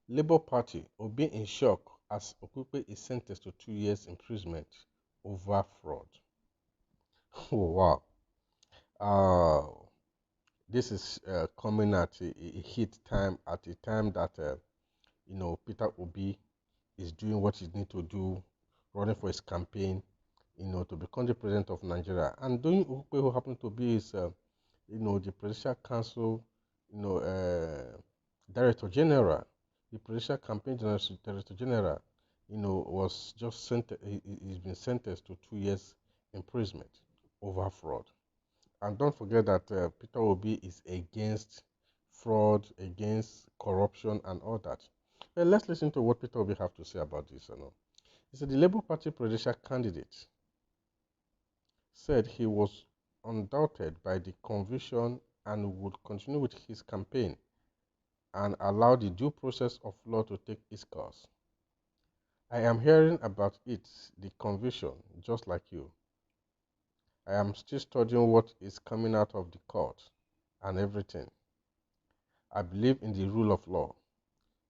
Labour Party, Obi in shock as Okupe is sentenced to 2 years imprisonment over fraud. Oh, wow. Uh, this is coming at a hit time, at a time that, Peter Obi is doing what he needs to do, running for his campaign, to become the president of Nigeria. And Doyin Okupe, who happened to be his, the Presidential Council, Director General, the Presidential Campaign Director General, was just he's been sentenced to 2 years imprisonment over fraud. And don't forget that Peter Obi is against fraud, against corruption, and all that. Well, let's listen to what Peter Obi have to say about this. He said the Labour Party presidential candidate said he was undaunted by the conviction and would continue with his campaign and allow the due process of law to take its course. I am hearing about it, the conviction, just like you. I am still studying what is coming out of the court and everything. I believe in the rule of law.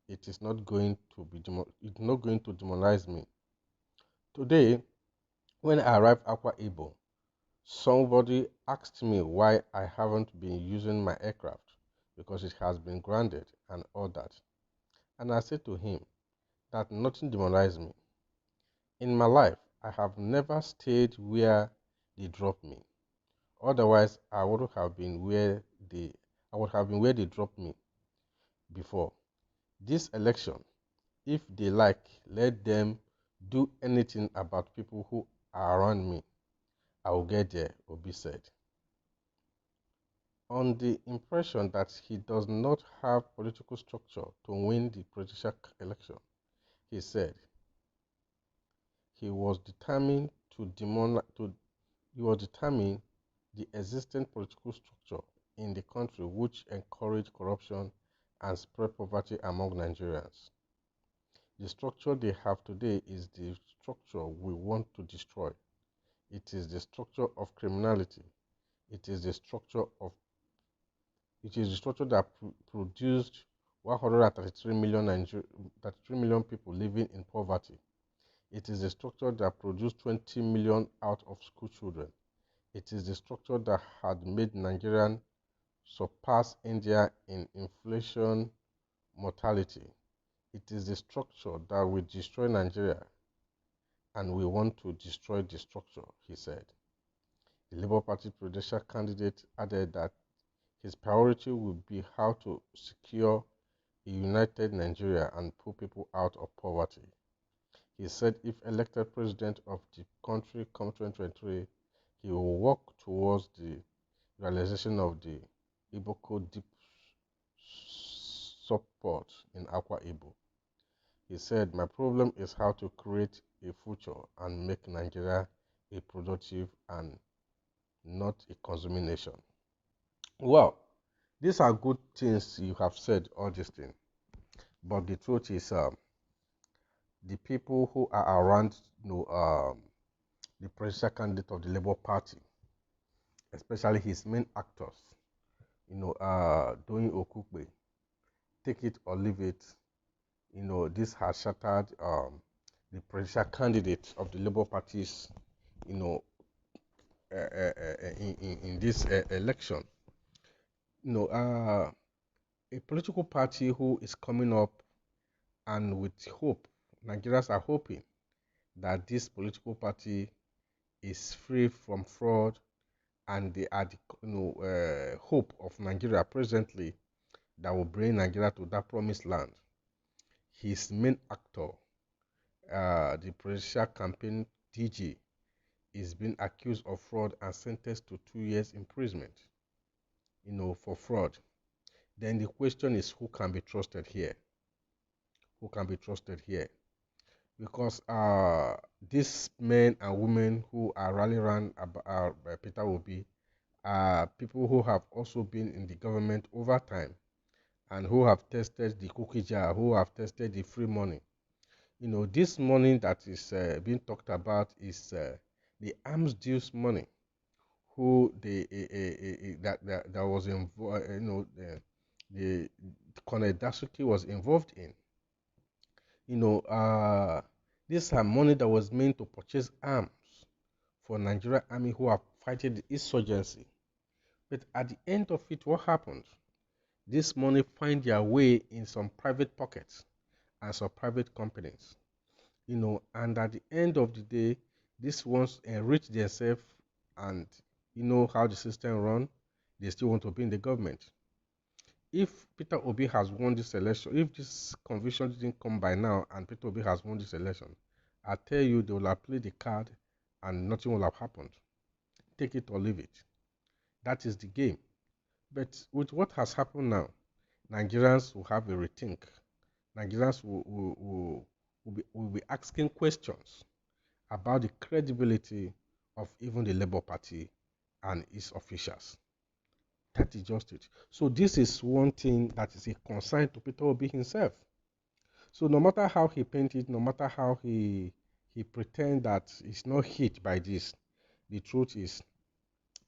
It is not going to demoralize me. Today, when I arrived at Akwa Ibom, somebody asked me why I haven't been using my aircraft because it has been grounded and all that. And I said to him that nothing demoralized me. In my life, I have never stayed where they dropped me. Otherwise, I would have been where they dropped me before. This election, if they like, let them do anything about people who are around me. I will get there, Obi said. On the impression that he does not have political structure to win the presidential election, he said he was determined the existing political structure in the country which encourage corruption and spread poverty among Nigerians. The structure they have today is the structure we want to destroy. It is the structure of criminality. It is the structure that produced 133 million people living in poverty. It is the structure that produced 20 million out of school children. It is the structure that had made Nigeria surpass India in inflation mortality. It is the structure that will destroy Nigeria, and we want to destroy the structure, he said. The Labour Party presidential candidate added that his priority will be how to secure a united Nigeria and pull people out of poverty. He said if elected president of the country come 2023, he will work towards the realization of the Iboko Deep Support in Akwa Ibom. He said, my problem is how to create a future and make Nigeria a productive and not a consuming nation. Well, these are good things you have said, all these things. But the truth is, the people who are around, the presidential candidate of the Labour Party, especially his main actors, Doyin Okupe, take it or leave it, this has shattered the presidential candidate of the Labour Parties, in this election. A political party who is coming up and with hope, Nigerians are hoping that this political party is free from fraud and they are the hope of Nigeria presently that will bring Nigeria to that promised land. His main actor, the presidential campaign DG, is being accused of fraud and sentenced to 2 years imprisonment, for fraud. Then the question is, who can be trusted here? Who can be trusted here? Because these men and women who are rallying around Peter Obi are people who have also been in the government over time and who have tested the cookie jar, who have tested the free money. This money that is being talked about is the arms deals money who that was involved, the Colonel Dasuki was involved in. You know, these are money that was meant to purchase arms for Nigerian army who are fighting the insurgency. But at the end of it, what happened? This money find their way in some private pockets and some private companies. And at the end of the day, these ones enrich themselves, and you know how the system run, they still want to be in the government. If Peter Obi has won this election, if this conviction didn't come by now and Peter Obi has won this election, I tell you they will have played the card and nothing will have happened. Take it or leave it. That is the game. But with what has happened now, Nigerians will have a rethink. Nigerians will be asking questions about the credibility of even the Labour Party and its officials. That is just it. So this is one thing that is a concern to Peter Obi himself. So no matter how he painted, no matter how he pretend that he's not hit by this, the truth is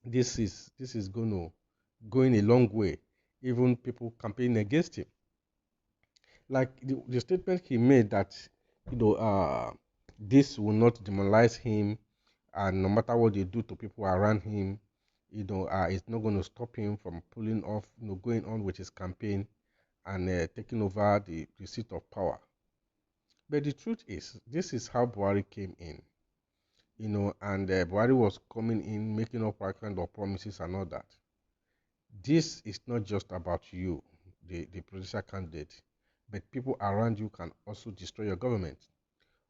this is going a long way. Even people campaigning against him, like the statement he made that this will not demoralize him, and no matter what they do to people around him, it's not going to stop him from pulling off, going on with his campaign and taking over the seat of power. But the truth is, this is how Buhari came in, and Buhari was coming in, making up all kind of promises and all that. This is not just about you, the presidential candidate, but people around you can also destroy your government.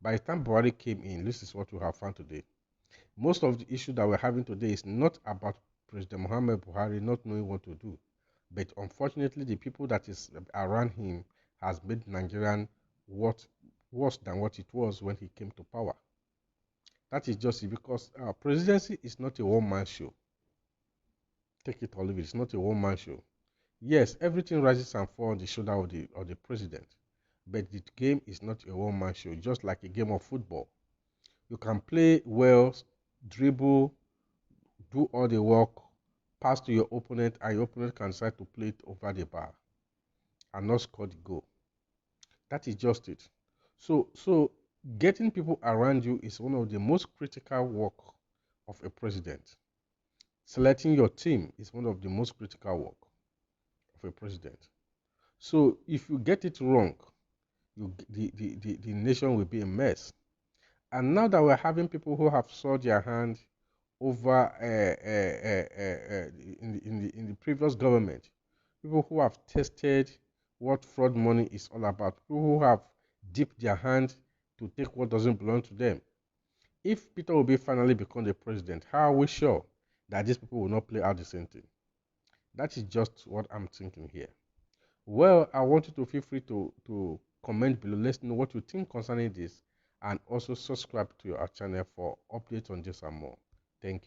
By the time Buhari came in, this is what we have found today. Most of the issue that we're having today is not about President Muhammad Buhari not knowing what to do, but unfortunately, the people that is around him has made Nigerian worse than what it was when he came to power. That is just it, because our presidency is not a one-man show. Take it or leave it. It's not a one-man show. Yes, everything rises and falls on the shoulder of the president, but the game is not a one-man show. Just like a game of football, you can play well, dribble, do all the work, pass to your opponent, and your opponent can decide to play it over the bar and not score the goal. That is just it. So getting people around you is one of the most critical work of a president. Selecting your team is one of the most critical work of a president. So if you get it wrong, the nation will be a mess. And now that we're having people who have sold their hand over in the previous government, people who have tested what fraud money is all about, people who have dipped their hand to take what doesn't belong to them. If Peter Obi finally becomes the president, how are we sure that these people will not play out the same thing? That is just what I'm thinking here. Well, I want you to feel free to comment below. Let's know what you think concerning this, and also subscribe to our channel for updates on this and more. Thank you.